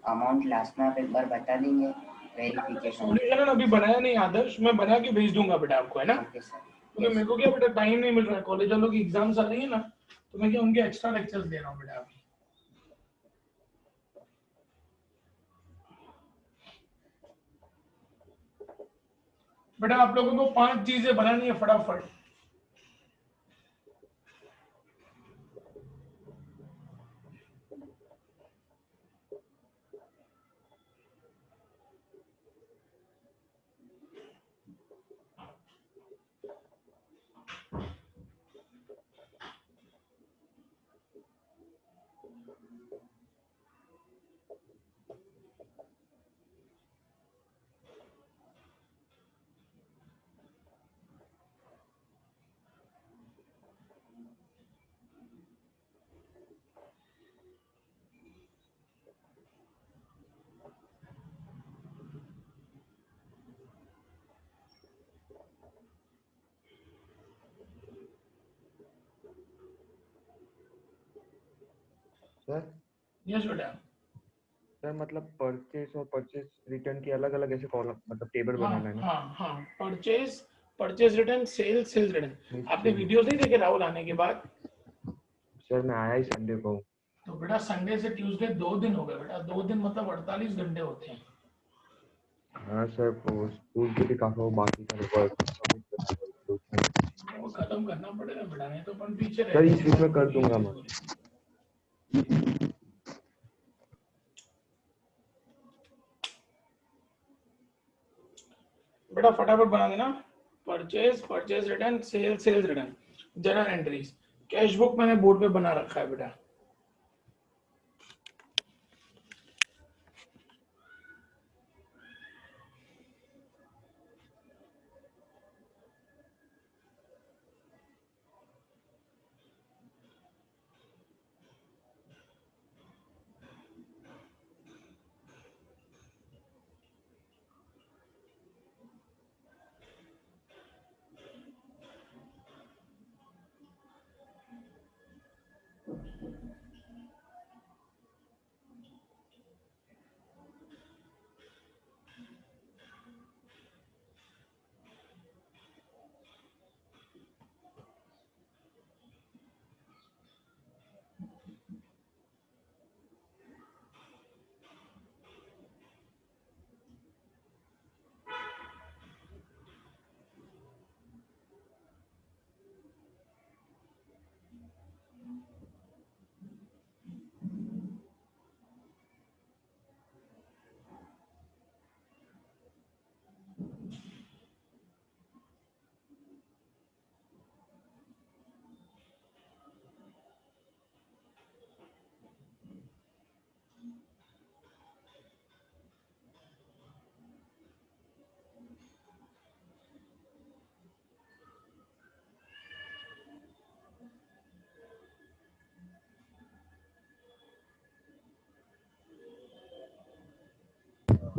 Amount last में आप एक बार बता देंगे वेरिफिकेशन। सॉल्यूशन है अभी बनाया नहीं आदर्श, मैं बना के भेज दूंगा बेटा आपको, है ना? Okay sir. क्योंकि मेरे को क्या बेटा टाइम नहीं मिल रहा है, कॉलेज वालों की एग्जाम्स आ रही है ना, तो मैं क्या उनके एक्स्ट्रा लेक्चर्स दे रहा हूँ बेटा अभी। बेटा आप लोगों को 5 चीजें बनानी है फटाफट। सर यस बेटा। सर मतलब परचेस और परचेस रिटर्न की अलग अलग ऐसे कॉलम मतलब टेबल बनाना है ना? हाँ परचेज रिटर्न, सेल्स रिटर्न। आपने वीडियोस नहीं देखे राहुल आने के बाद? सर मैं आया ही संडे को। तो बेटा संडे से ट्यूसडे 2 दिन हो गए बेटा, 2 दिन मतलब 48 घंटे होते हैं। हाँ सर, वो स्कूल के भी काफी बाकी सारे वर्क वो खत्म करना पड़ेगा बेटा, नहीं तो अपन पीछे रह सर इस जाएंगे। वीक में कर दूंगा मैं। बेटा फटाफट बना देना। Purchase return, sales return, journal entries. Cash book मैंने बोर्ड पे बना रखा है बेटा।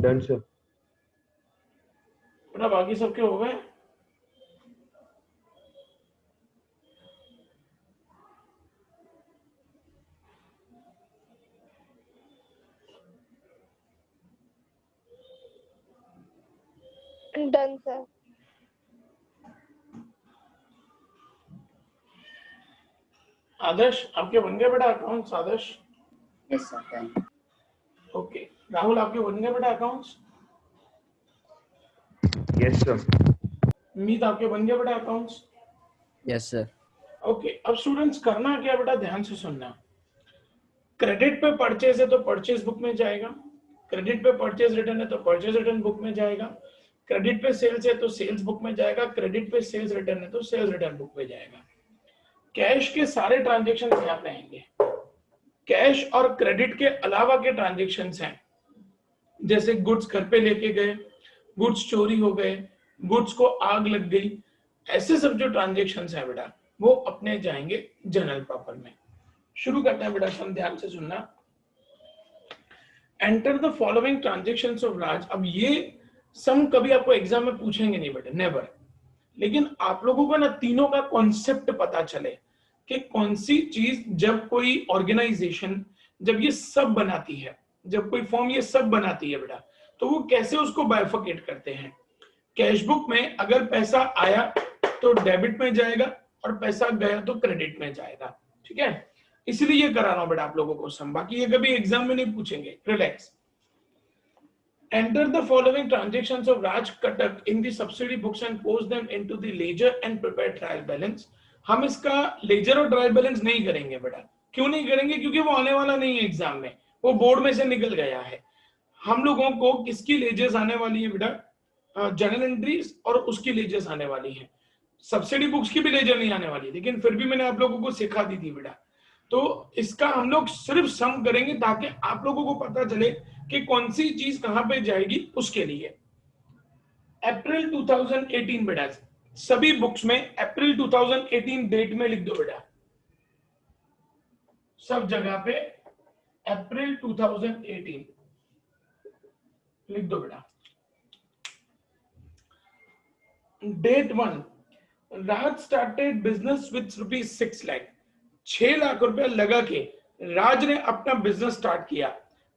Done sir. बेटा बाकी सबके हो गए? Done sir. आदर्श आपके बन गए बेटा accounts? Adarsh yes sir done. Okay. Rahul आपके बन गए बेटा अकाउंट्स? Yes sir. मीत आपके बन गए बेटा अकाउंट्स? Yes sir. ओके। अब स्टूडेंट्स करना क्या बेटा, ध्यान से सुनना। क्रेडिट पे परचेज है तो परचेज बुक में जाएगा, क्रेडिट पे परचेज रिटर्न है तो परचेज रिटर्न बुक में जाएगा, क्रेडिट पे सेल्स है तो सेल्स बुक में जाएगा, क्रेडिट पे सेल्स रिटर्न है तो सेल्स रिटर्न बुक में जाएगा। कैश के सारे ट्रांजेक्शन यहाँ पे आएंगे। कैश और क्रेडिट के अलावा के ट्रांजेक्शन हैं, जैसे गुड्स घर पे लेके गए, गुड्स चोरी हो गए, गुड्स को आग लग गई, ऐसे सब जो ट्रांजेक्शन है बेटा वो अपने जाएंगे जनरल प्रॉपर में। शुरू करते हैं बेटा, सब ध्यान से सुनना। Enter the following transactions of Raj. अब ये सम कभी आपको एग्जाम में पूछेंगे नहीं बेटा, नेवर। लेकिन आप लोगों को ना तीनों का कॉन्सेप्ट पता चले कि कौन सी चीज जब कोई ऑर्गेनाइजेशन जब ये सब बनाती है, जब कोई फॉर्म ये सब बनाती है बेटा, तो वो कैसे उसको बाइफर्केट करते हैं। कैश बुक में अगर पैसा आया तो डेबिट में जाएगा और पैसा गया तो क्रेडिट में जाएगा, ठीक है। इसलिए ये करा रहा हूं बेटा आप लोगों को सम, बाकी ये कभी एग्जाम में नहीं पूछेंगे, relax. Enter the following transactions of Raj Katak in the subsidy books and post them into the ledger and prepare trial balance। हम इसका लेजर और ट्रायल बैलेंस नहीं करेंगे बेटा। क्यों नहीं करेंगे? क्योंकि वो आने वाला नहीं है एग्जाम में, वो बोर्ड में से निकल गया है। हम लोगों को किसकी लेजर्स आने वाली है बेटा? जर्नल एंट्रीज और उसकी लेजर्स आने वाली है। सब्सिडी बुक्स की भी लेजर नहीं आने वाली, लेकिन फिर भी मैंने आप लोगों को सिखा दी थी बेटा। तो इसका हम लोग सिर्फ सम करेंगे ताकि आप लोगों को पता चले कि कौन सी चीज कहां पे जाएगी उसके लिए। अप्रैल 2018 बेटा, सभी बुक्स में अप्रैल 2018 डेट में लिख दो बेटा, सब जगह पे अप्रैल 2018 लिख दो बेटा। Date 1, Raj started business with ₹6 lakh. 6 lakh रुपया लगा के राज ने अपना बिजनेस स्टार्ट किया।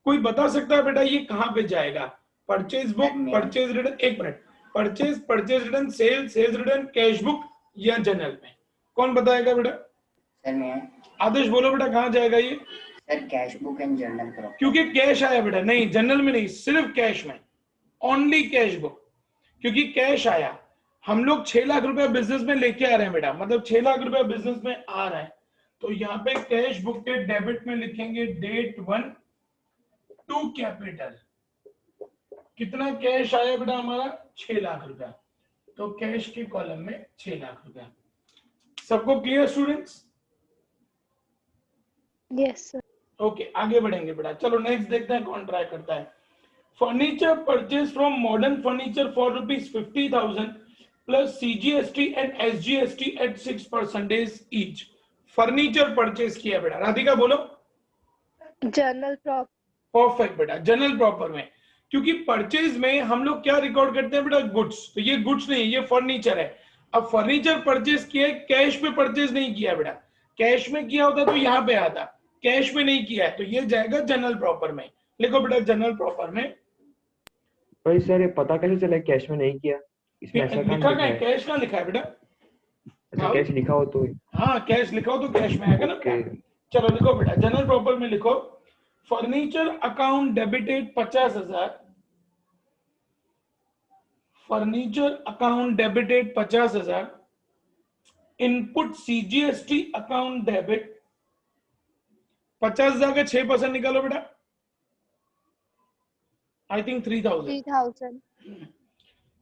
कोई बता सकता है बेटा ये कहां पे जाएगा? परचेज बुक, परचेज रिटर्न, एक minute, purchase return, sales return, cash book या जर्नल में? कौन बताएगा बेटा? सर मैं। आदेश बोलो बेटा, कहां जाएगा ये? Sir cash book and journal proper. क्योंकि कैश आया बेटा, नहीं जर्नल में नहीं, सिर्फ कैश में, ओनली कैश बुक। क्योंकि कैश आया, हम लोग 6 लाख रुपया बिजनेस में लेके आ रहे हैं बेटा, मतलब 6 लाख रुपया बिजनेस में आ रहा है, तो यहाँ पे कैश बुक के डेबिट में लिखेंगे डेट 1 टू कैपिटल। कितना कैश आया बेटा हमारा? 6 लाख रुपया, तो कैश के कॉलम में 6 लाख रुपया। सबको clear students? Yes sir. Okay, आगे बढ़ेंगे बेटा। चलो नेक्स्ट देखते हैं कौन ट्राई करता है। Furniture purchase from modern furniture for ₹50,000 plus CGST and SGST at 6% each. Furniture purchase किया बेटा, राधिका बोलो। Journal prop. परफेक्ट बेटा, जनरल प्रॉपर में, क्योंकि परचेज में हम लोग क्या रिकॉर्ड करते हैं बेटा? गुड्स। तो ये गुड्स नहीं, ये फर्नीचर है। अब फर्नीचर परचेज किया है, कैश पे परचेज नहीं किया बेटा। कैश में किया होता तो यहाँ पे आता, कैश में नहीं किया है तो ये जाएगा जनरल प्रॉपर में। लिखो बेटा जनरल प्रॉपर में। भाई सर ये पता कैसे चला कैश में नहीं किया? इसमें ऐसा लिखा क्या है? कैश का लिखा है बेटा। अच्छा कैश लिखा हो तो? हाँ कैश लिखा हो तो कैश में आएगा ना बेटा। चलो लिखो बेटा जनरल प्रॉपर में लिखो, furniture account debited 50,000, furniture account debited 50,000, input CGST account debit 50,000 का 6% निकालो बेटा, आई थिंक 3,000।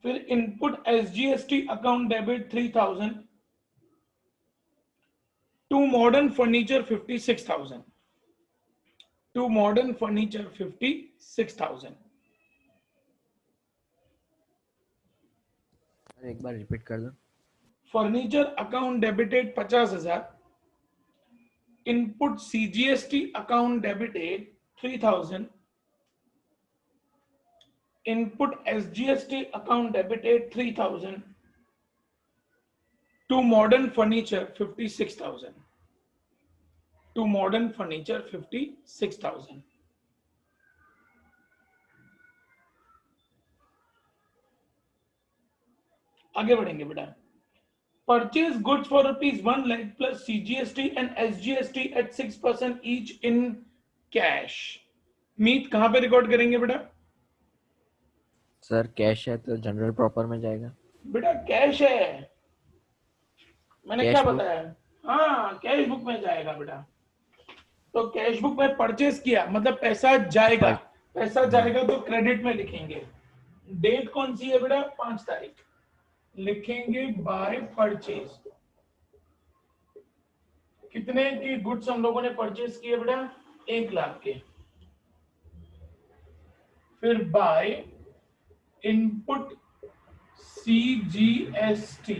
फिर input SGST account debit 3,000 to modern furniture 56,000, to modern furniture 56,000। एक बार रिपीट कर दो। Furniture account debited 50,000, input CGST account debited 3,000, input SGST account debited 3,000 to modern furniture 56,000, to modern furniture 56,000। आगे बढ़ेंगे बेटा। Purchase goods for ₹1 lakh plus CGST and SGST at 6% each in cash. Meet कहां पे record करेंगे बेटा? सर कैश है तो general proper में जाएगा। बेटा कैश है, मैंने कैश क्या बुक? बताया? हाँ कैश बुक में जाएगा बेटा। तो कैश बुक में परचेज किया मतलब पैसा जाएगा, पैसा जाएगा तो क्रेडिट में लिखेंगे। डेट कौन सी है बेटा? 5 तारीख। लिखेंगे बाय परचेज। कितने की गुड्स हम लोगों ने परचेज किए बेटा? 1 लाख के। फिर बाय इनपुट CGST,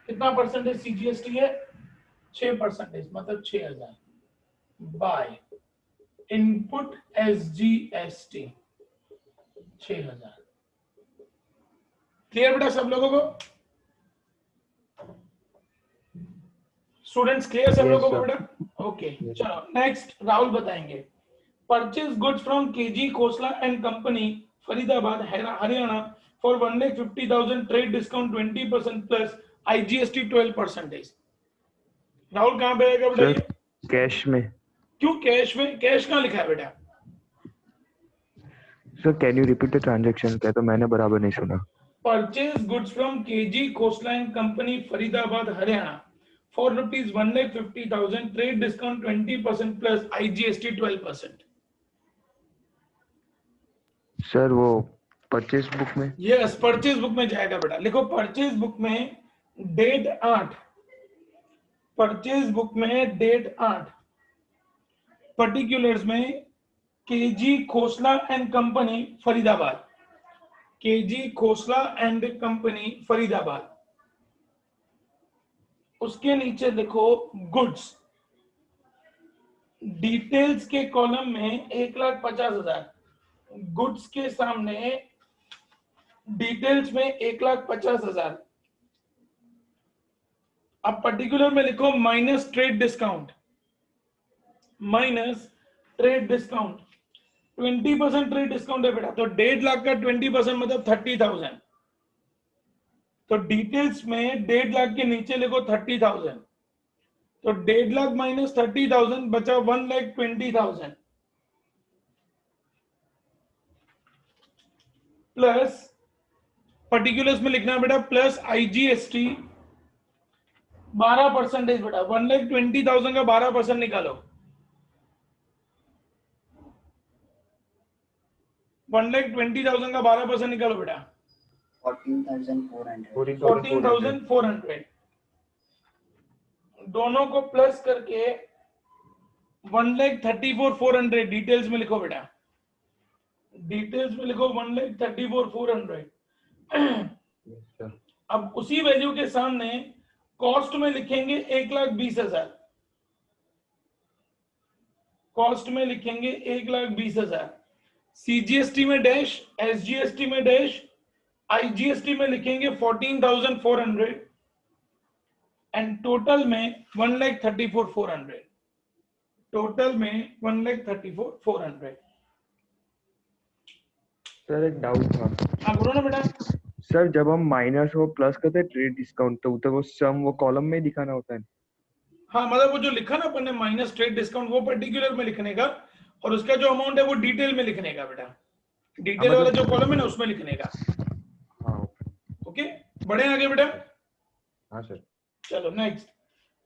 कितना परसेंटेज CGST है? 6%, मतलब 6,000 बाय इनपुट SGST 6,000। क्लियर बेटा सब लोगों को? स्टूडेंट्स क्लियर सब Yes, लोगों को sir. बेटा? ओके चलो नेक्स्ट राहुल बताएंगे। Purchase goods from KG Khosla and Company, Faridabad, Haryana for 1,50,000 trade discount 20% plus IGST 12%. Rahul कहाँ पे आएगा बेटा? सर कैश में। क्यों कैश में? कैश कहाँ लिखा है बेटा? Sir can you repeat the transaction? क्या तो मैंने बराबर नहीं सुना। Purchase goods from KG Khosla and Company, Faridabad, Haryana for rupees 1,50,000 trade discount 20% plus IGST 12%. Sir वो परचेज बुक में। यस, परचेज बुक में जाएगा बेटा। लिखो परचेज बुक में डेट 8, परचेज बुक में डेट 8, पर्टिकुलर्स में KG Khosla and company Faridabad, KG Khosla and company Faridabad. उसके नीचे लिखो गुड्स, डिटेल्स के कॉलम में 1,50,000, गुड्स के सामने डिटेल्स में 1,50,000। अब पर्टिकुलर में लिखो minus trade discount, minus trade discount 20% trade discount है बेटा। तो 1.5 लाख का 20% मतलब 30,000। तो डिटेल्स में 1.5 लाख के नीचे लिखो 30,000। तो 1.5 लाख माइनस 30,000 बचा 1,20,000 प्लस पर्टिकुलर्स में लिखना बेटा प्लस IGST 12% बेटा। 1,20,000 का 12% निकालो, 1,20,000 का 12% निकालो बेटा। 14,400। 14,400 दोनों को प्लस करके 1,34,400 डिटेल्स में लिखो बेटा, डिटेल्स में लिखो 1,34,400। अब उसी वैल्यू के सामने कॉस्ट में लिखेंगे 1,20,000, कॉस्ट में लिखेंगे 1,20,000, CGST में डैश, SGST में डैश, IGST में लिखेंगे 14,400 एंड टोटल में 1,34,400, टोटल में 1,34,400। सर एक डाउट था। हाँ बोलो ना बेटा। सर जब हम माइनस और प्लस करते हैं ट्रेड डिस्काउंट तो वो सम वो कॉलम में दिखाना होता है। हाँ मतलब वो जो लिखा ना अपन ने माइनस ट्रेड डिस्काउंट वो पर्टिकुलर में लिखने का, और उसका जो अमाउंट है वो डिटेल में लिखने का बेटा, डिटेल वाला जो कॉलम है ना उसमें लिखने का। हाँ ओके, बढ़े आगे बेटा। हाँ सर। चलो नेक्स्ट,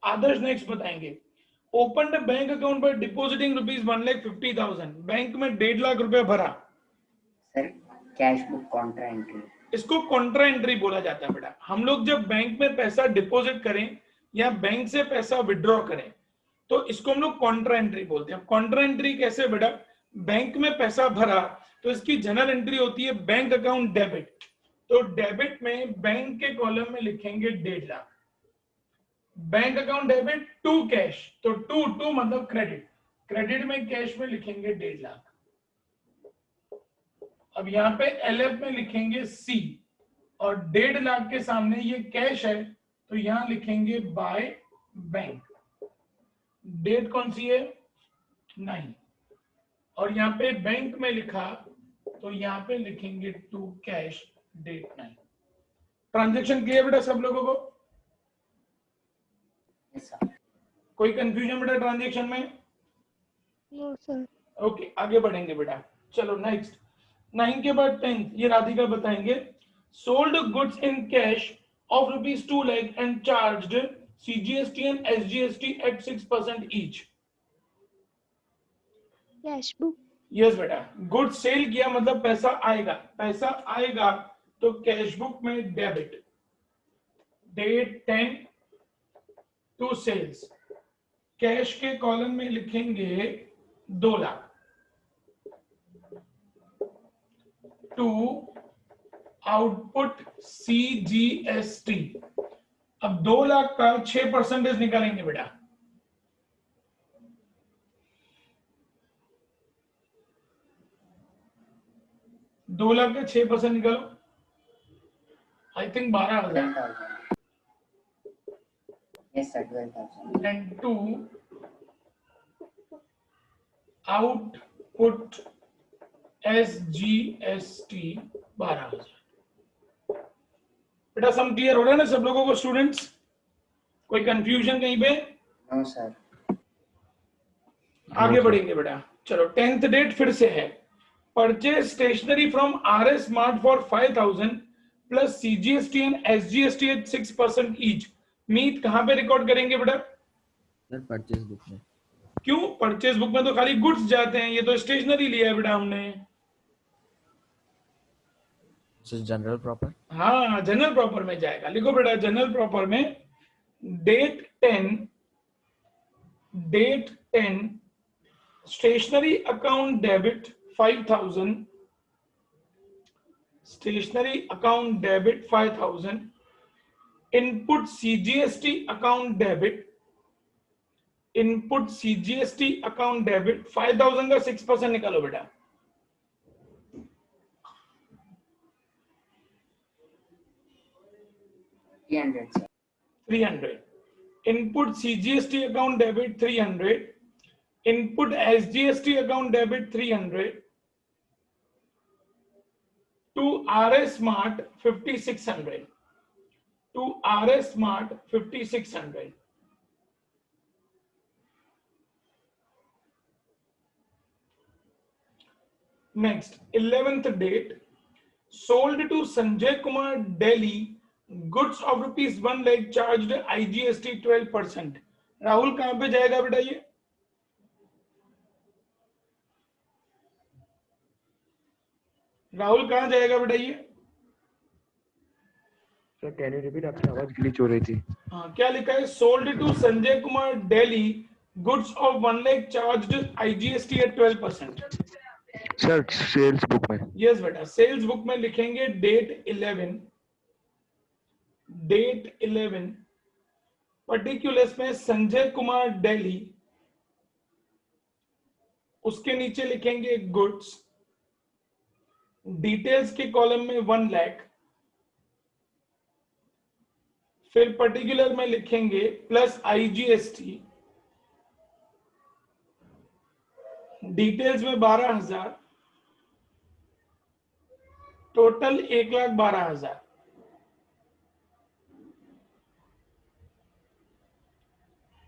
आदर्श नेक्स्ट बताएंगे। ओपन द बैंक अकाउंट पर डिपॉजिटिंग रुपीज 1,50,000, बैंक में 1.5 लाख रुपया भरा। Sir cash book Contra entry. इसको कॉन्ट्रा एंट्री बोला जाता है बेटा। हम लोग जब बैंक में पैसा डिपॉजिट करें या बैंक से पैसा विड्रॉ करें तो इसको हम लोग कॉन्ट्रा एंट्री बोलते हैं। कॉन्ट्रा एंट्री कैसे बेटा? बैंक में पैसा भरा तो इसकी जनरल एंट्री होती है बैंक अकाउंट डेबिट। तो डेबिट में बैंक के कॉलम में लिखेंगे 1.5 lakh, bank account debit to cash, तो टू मतलब क्रेडिट, क्रेडिट में कैश में लिखेंगे 1.5 लाख। अब यहाँ पे LF में लिखेंगे C और 1.5 लाख के सामने ये कैश है तो यहां लिखेंगे बाय बैंक। डेट कौन सी है? 9, और यहाँ पे बैंक में लिखा तो यहाँ पे लिखेंगे to cash date 9। Transaction clear बेटा सब लोगों को? Yes sir. कोई कंफ्यूजन बेटा ट्रांजैक्शन में? No sir. ओके आगे बढ़ेंगे बेटा। चलो नेक्स्ट, 9 के बाद 10 ये राधिका बताएंगे। Sold goods in cash of rupees 2 lakh and charged CGST and SGST at 6% each. Cash book. Yes बेटा, गुड्स सेल किया मतलब पैसा आएगा, पैसा आएगा तो कैश बुक में debit, date 10 to sales, cash के कॉलम में लिखेंगे 2 लाख, टू आउटपुट CGST। अब 2 लाख का 6% निकालेंगे बेटा, दो लाख का 6% निकालो, I think 12,000 yes sir 12,000 and to output SGST 12,000। बेटा सम क्लियर हो रहा है ना सब लोगों को स्टूडेंट्स? कोई कंफ्यूजन कहीं पे? No sir. आगे बढ़ेंगे बेटा। चलो 10th डेट फिर से है। Purchase stationery from RS Mart for 5,000 plus CGST and SGST at 6% each. Meet कहां पे रिकॉर्ड करेंगे बेटा? सर परचेज बुक में। क्यों? परचेज बुक में तो खाली गुड्स जाते हैं, ये तो स्टेशनरी लिया है बेटा हमने। Sir journal proper. हाँ जनरल प्रॉपर में जाएगा। लिखो बेटा जनरल प्रॉपर में date 10 stationery account debit 5,000, stationery account debit 5,000, input CGST account debit, input CGST account debit 5,000 का 6% निकालो बेटा। 300 sir. 300। Input CGST account debit 300, input SGST account debit 300, to RS Mart 5,600, to RS Mart 5,600। Next 11th date, sold to Sanjay Kumar Delhi, goods of rupees 1 lakh charged IGST 12%। Rahul कहां पे जाएगा बेटा ये? राहुल कहां जाएगा बेटा ये? सर कैन यू रिपीट, आपकी आवाज ग्लिच हो रही थी। हाँ क्या लिखा है? Sold to Sanjay Kumar Delhi, goods of 1 lakh charged IGST at 12%। Sir sales book में। यस बेटा सेल्स बुक में लिखेंगे डेट 11 पर्टिकुलर्स में संजय कुमार दिल्ली, उसके नीचे लिखेंगे गुड्स, डिटेल्स के कॉलम में 1 लाख, फिर पर्टिकुलर में लिखेंगे प्लस IGST, डिटेल्स में 12,000, टोटल 1,12,000।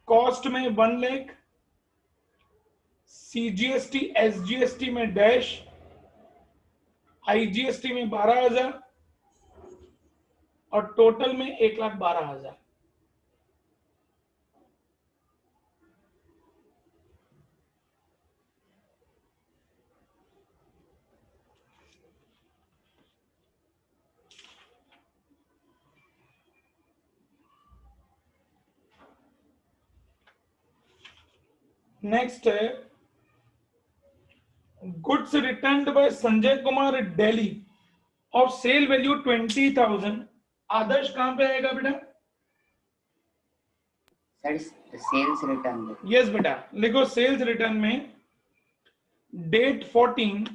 कॉस्ट में 1 लाख, CGST SGST में डैश, IGST में 12,000 और टोटल में 1,12,000। नेक्स्ट है goods returned by Sanjay Kumar Delhi और सेल वैल्यू 20,000। आदर्श कहां पे आएगा बेटा? Sir sales return. यस बेटा लिखो सेल्स रिटर्न में डेट 14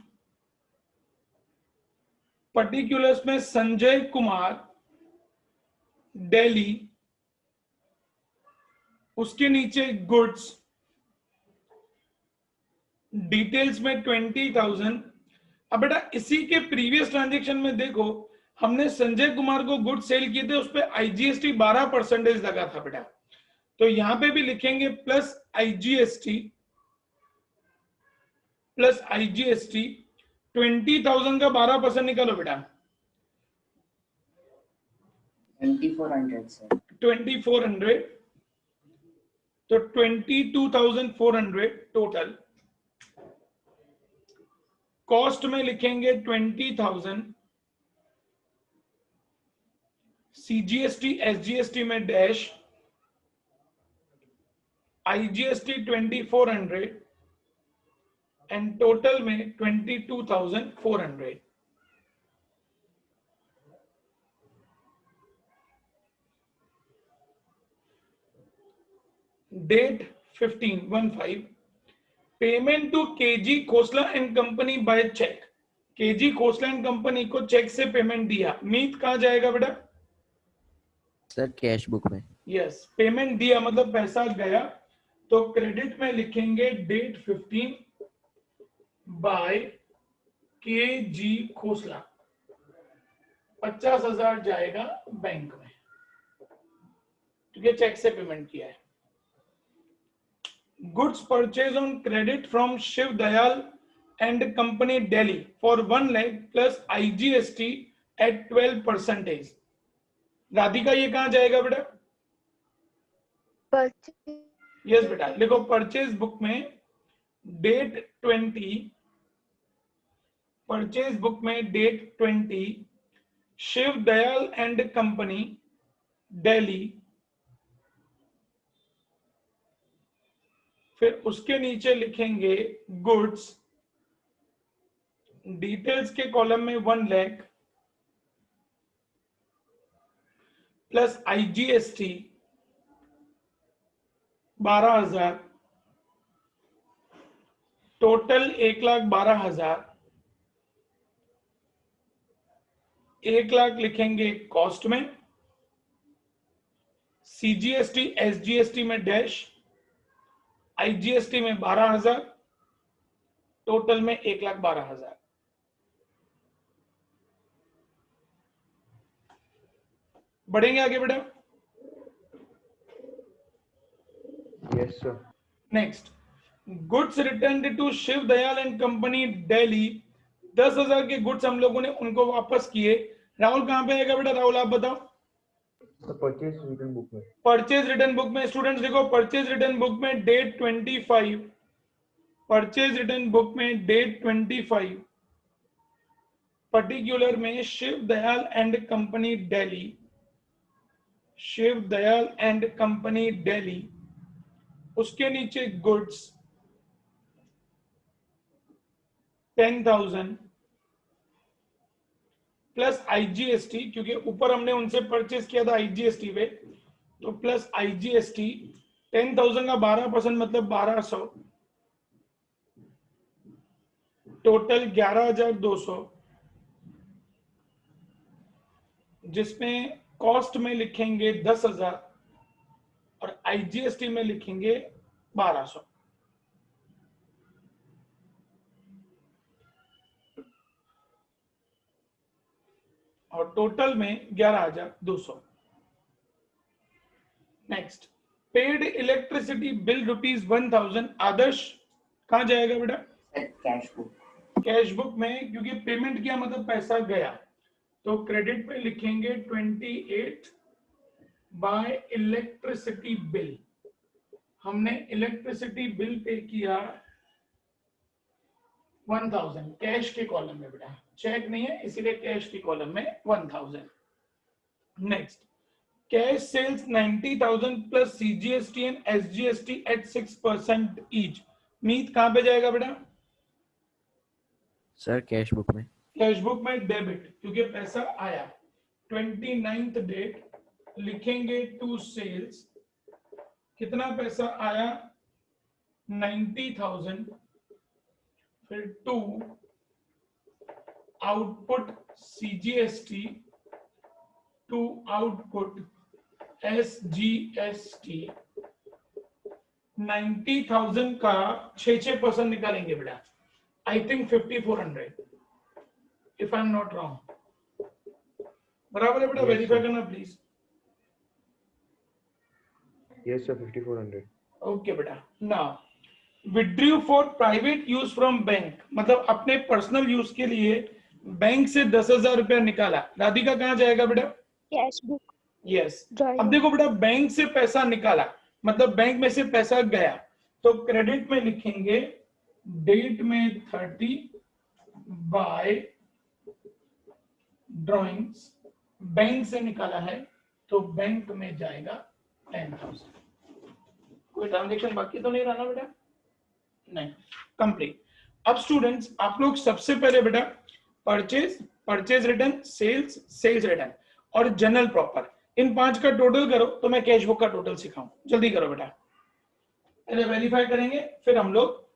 पर्टिकुलर्स में संजय कुमार दिल्ली, उसके नीचे गुड्स, डिटेल्स में 20,000। अब बेटा इसी के प्रीवियस ट्रांजैक्शन में देखो हमने संजय कुमार को गुड सेल किए थे, उस पे IGST 12% लगा था बेटा, तो यहां पे भी लिखेंगे प्लस IGST 20,000 का 12% निकालो बेटा। 2,400 सर। 2,400 तो 22,400 टोटल। कॉस्ट में लिखेंगे 20,000, CGST SGST में डैश, IGST 2,400 एंड टोटल में 22,400। Date 15 payment to KG Khosla and company by cheque. KG Khosla and company को चेक से पेमेंट दिया। मीत कहां जाएगा बेटा? सर कैश बुक में। यस पेमेंट दिया मतलब पैसा गया, तो क्रेडिट में लिखेंगे डेट 15 बाय के जी खोसला, 50,000 जाएगा बैंक में, क्योंकि चेक से पेमेंट किया है। Goods purchase on credit from Shiv Dayal and company Delhi for 1 lakh plus IGST at 12%। Radhika ये कहां जाएगा बेटा? परचेज यस बेटा, लिखो परचेज बुक में डेट 20, परचेज बुक में date 20 Shiv Dayal and company Delhi, फिर उसके नीचे लिखेंगे गुड्स, डिटेल्स के कॉलम में 1 lakh plus IGST 12,000, total 1,12,000। 1 lakh लिखेंगे कॉस्ट में, CGST SGST में डैश, IGST में 12,000, टोटल में 1,12,000। बढ़ेंगे आगे बेटा। Yes sir. Next, goods return to Shiv Dayal and company Delhi, 10,000 के गुड्स हम लोगों ने उनको वापस किए। राहुल कहां पे आएगा बेटा? राहुल आप बताओ। परचेज रिटर्न बुक में, परचेज रिटर्न बुक में स्टूडेंट्स देखो, परचेज रिटर्न बुक में डेट 25, परचेज रिटर्न बुक में डेट 25 पर्टिकुलर में Shiv Dayal and company Delhi, Shiv Dayal and company Delhi, उसके नीचे गुड्स 10,000 प्लस IGST, क्योंकि ऊपर हमने उनसे परचेज किया था IGST पे, तो प्लस IGST 10,000 का 12% मतलब 1,200, टोटल 11,200, जिसमें कॉस्ट में लिखेंगे 10,000 और IGST में लिखेंगे 1,200। और टोटल में 11,200। Next, paid electricity bill ₹1,000। आदर्श कहां जाएगा बेटा? Sir cash book. Cash book में, क्योंकि पेमेंट किया मतलब पैसा गया, तो क्रेडिट पे लिखेंगे 28 बाय इलेक्ट्रिसिटी बिल। हमने इलेक्ट्रिसिटी बिल पे किया 1,000 कैश के कॉलम में बेटा, चेक नहीं है इसीलिए कैश के कॉलम में 1,000। Next, cash sales 90,000 plus CGST and SGST at 6% each. Meet कहां पे जाएगा बेटा? सर कैश बुक में। कैश बुक में डेबिट, क्योंकि पैसा आया। 29th डेट लिखेंगे टू सेल्स, कितना पैसा आया? 90,000, फिर to output CGST, to output SGST। 90,000 का 6% निकालेंगे बेटा, I think 5,400 if I am not wrong. बराबर है बेटा? वेरीफाई करना प्लीज। Yes sir 5,400। ओके बेटा। Now withdrew for private use from bank, मतलब अपने पर्सनल यूज के लिए बैंक से 10,000 रुपया निकाला। राधिका कहां जाएगा बेटा? Cash book yes. ड्राइंग। अब देखो बेटा, बैंक से पैसा निकाला मतलब बैंक में से पैसा गया, तो क्रेडिट में लिखेंगे डेट में 30 बाय ड्रॉइंग्स, बैंक से निकाला है तो बैंक में जाएगा 10,000। कोई ट्रांजेक्शन बाकी तो नहीं रहा बेटा? नहीं, कंप्लीट। अब स्टूडेंट्स आप लोग सबसे पहले बेटा purchase, purchase return, sales, sales return और जनरल प्रॉपर, इन 5 का टोटल करो तो मैं कैश बुक का टोटल सिखाऊं। जल्दी करो बेटा, पहले वेरीफाई करेंगे फिर हम लोग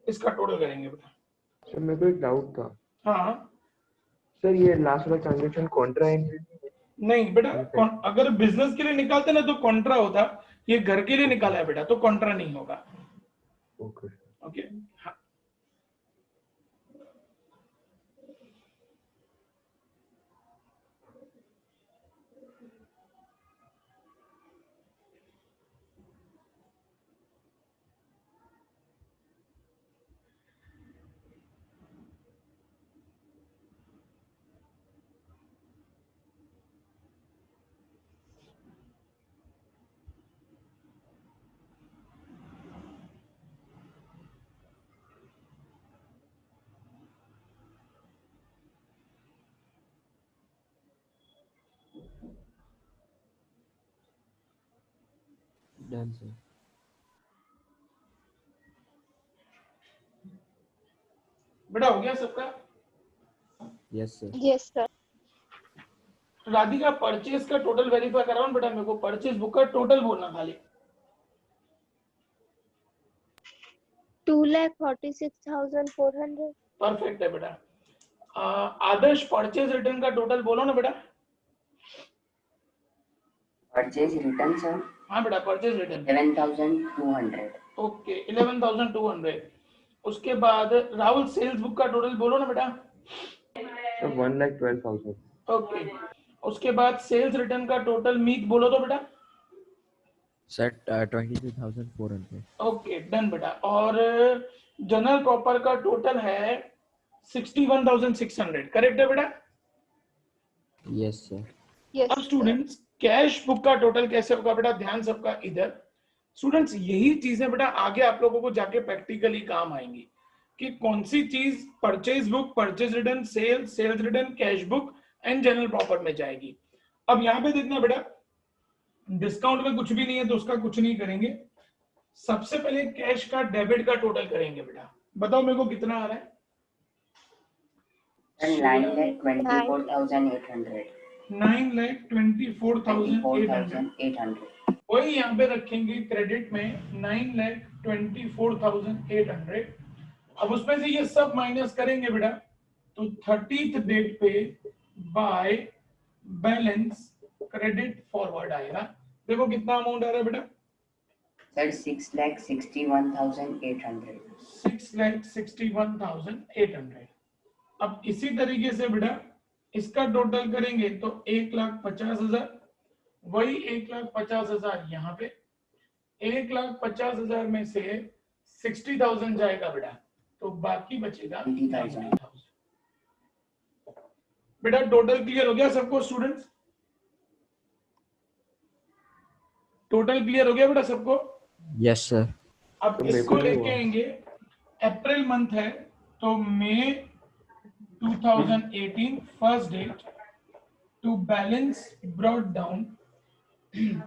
इसका टोटल करेंगे बेटा। सर मेरे को एक डाउट था। हाँ सर ये लास्ट वाला ट्रांजैक्शन कॉन्ट्रा एंट्री नहीं बेटा, अगर बिजनेस के लिए निकालते ना तो कॉन्ट्रा होता, ये घर के लिए निकाला है बेटा तो कॉन्ट्रा नहीं होगा। ओके ओके हाँ। Done, sir. बेटा हो गया सबका? Yes, sir. Yes, sir. Radhika purchase का टोटल वेरीफाई कराओ ना बेटा, मेरे को परचेज बुक का टोटल बोलना खाली। 2,46,400. परफेक्ट है बेटा। आदर्श परचेज रिटर्न का टोटल बोलो ना बेटा। परचेज रिटर्न सर हाँ बेटा परचेज रिटर्न 11,200। ओके 11,200। उसके बाद राहुल सेल्स बुक का टोटल बोलो ना बेटा। सर 1,12,000। ओके उसके बाद सेल्स रिटर्न का टोटल मीत बोलो तो बेटा। Sir, 22,400. ओके डन बेटा। और जनरल प्रॉपर का टोटल है 61,600 करेक्ट है बेटा। Yes, sir. Yes, अब sir. स्टूडेंट्स कैश बुक का टोटल कैसे होगा बेटा, ध्यान सबका इधर। स्टूडेंट्स यही चीजें बेटा आगे आप लोगों को जाके प्रैक्टिकली काम आएंगी कि कौन सी चीज purchase book, purchase return, sales, sales return, cash book and journal proper में जाएगी। अब यहाँ पे देखना बेटा, डिस्काउंट में कुछ भी नहीं है तो उसका कुछ नहीं करेंगे। सबसे पहले कैश का डेबिट का टोटल करेंगे बेटा। बताओ मेरे को कितना आ रहा है? सर 9,24,800। 9,24,800। 24,800। वही यहाँ पे रखेंगे क्रेडिट में 9,24,800। अब उसमें से ये सब माइनस करेंगे बेटा तो 30th डेट पे बाय बैलेंस क्रेडिट फॉरवर्ड आएगा। देखो कितना अमाउंट आ रहा है बेटा, सर 6,61,800। 6,61,800। अब इसी तरीके से बेटा इसका टोटल करेंगे तो 1,50,000, वही 1,50,000 यहाँ पे, 1,50,000 में से 60,000 जाएगा बेटा तो बाकी बचेगा 20,000। 90,000। बेटा टोटल क्लियर हो गया सबको स्टूडेंट्स? टोटल क्लियर हो गया बेटा सबको? Yes, sir. अब तो मेरे इसको को नहीं लेके हुआ। आएंगे, अप्रैल मंथ है तो मई 2018 first date to balance brought down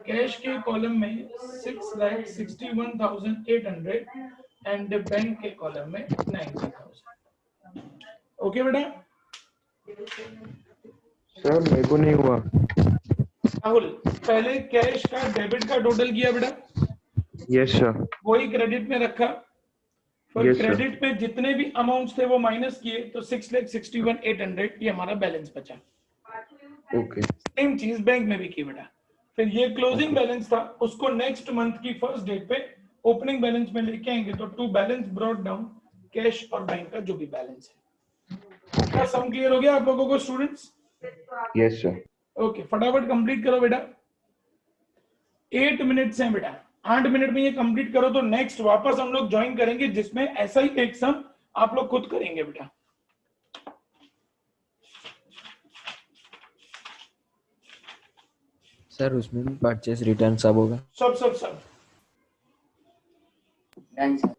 cash के कॉलम में 6,61,800 एंड बैंक के कॉलम में 90,000। ओके बेटा? सर मेरे को नहीं हुआ। राहुल पहले कैश का डेबिट का टोटल किया बेटा, यस सर। वही क्रेडिट में रखा, फिर Yes, sir. क्रेडिट में जितने भी अमाउंट्स थे वो माइनस किए तो 6,61,800 ये हमारा बैलेंस बचा। ओके। सेम चीज बैंक में भी की बेटा। फिर ये क्लोजिंग Okay. बैलेंस था, उसको नेक्स्ट मंथ की फर्स्ट डेट पे ओपनिंग बैलेंस में लेके आएंगे तो to balance brought down cash और बैंक का जो भी बैलेंस है। क्या सम क्लियर हो गया आप लोगों को स्टूडेंट्स? Yes sir. ओके फटाफट कंप्लीट करो बेटा, 8 मिनट्स हैं बेटा, 8 मिनट में ये कंप्लीट करो तो नेक्स्ट वापस हम लोग ज्वाइन करेंगे जिसमें ऐसा ही एक सम आप लोग खुद करेंगे बेटा। Sir, उसमें भी purchase return सब होगा. सब सब सब डन सर।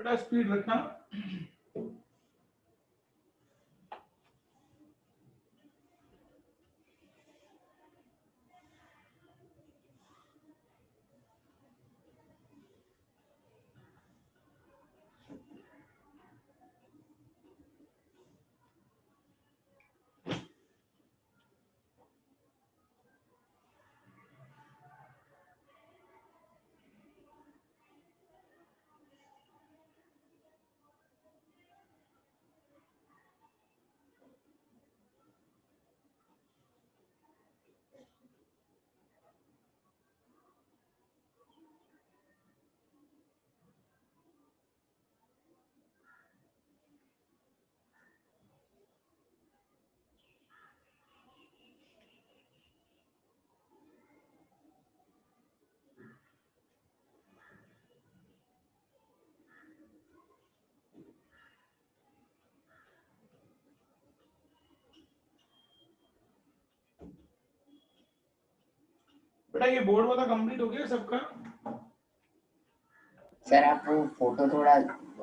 बड़ा स्पीड रखना। बेटा ये बोर्ड वाला कंप्लीट हो गया सबका? सर आप वो फोटो थोड़ा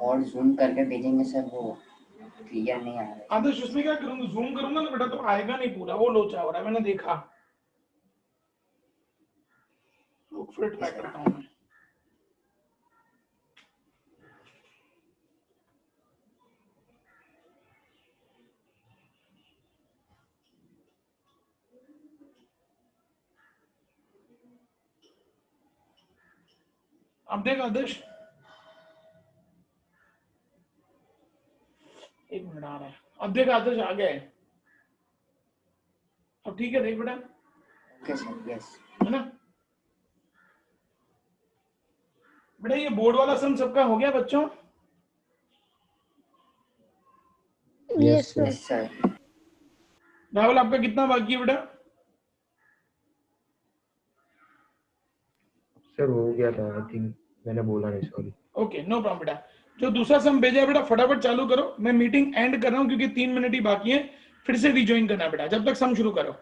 और जूम करके भेजेंगे सर, वो क्लियर नहीं आ रहा है। आदर्श उसमें क्या करूंगा, जूम करूंगा ना बेटा तो आएगा नहीं पूरा, वो लोचा हो रहा है, मैंने देखा। रुक फिर ट्राई करता हूँ मैं। अब देख आदर्श, एक मिनट आ रहा है। अब देख आदर्श आ गया है, अब ठीक है देख बेटा, ओके सर, यस। है ना बेटा? ये बोर्ड वाला सम सबका हो गया बच्चों? Yes, sir. Yes sir. Rahul आपका कितना बाकी है बेटा? सर हो गया था, आई थिंक मैंने बोला नहीं, सॉरी। ओके नो प्रॉब्लम बेटा। जो दूसरा सम भेजा है बेटा फटाफट चालू करो, मैं मीटिंग एंड कर रहा हूँ क्योंकि 3 मिनट ही बाकी है, फिर से रिज्वाइन करना बेटा, जब तक सम शुरू करो।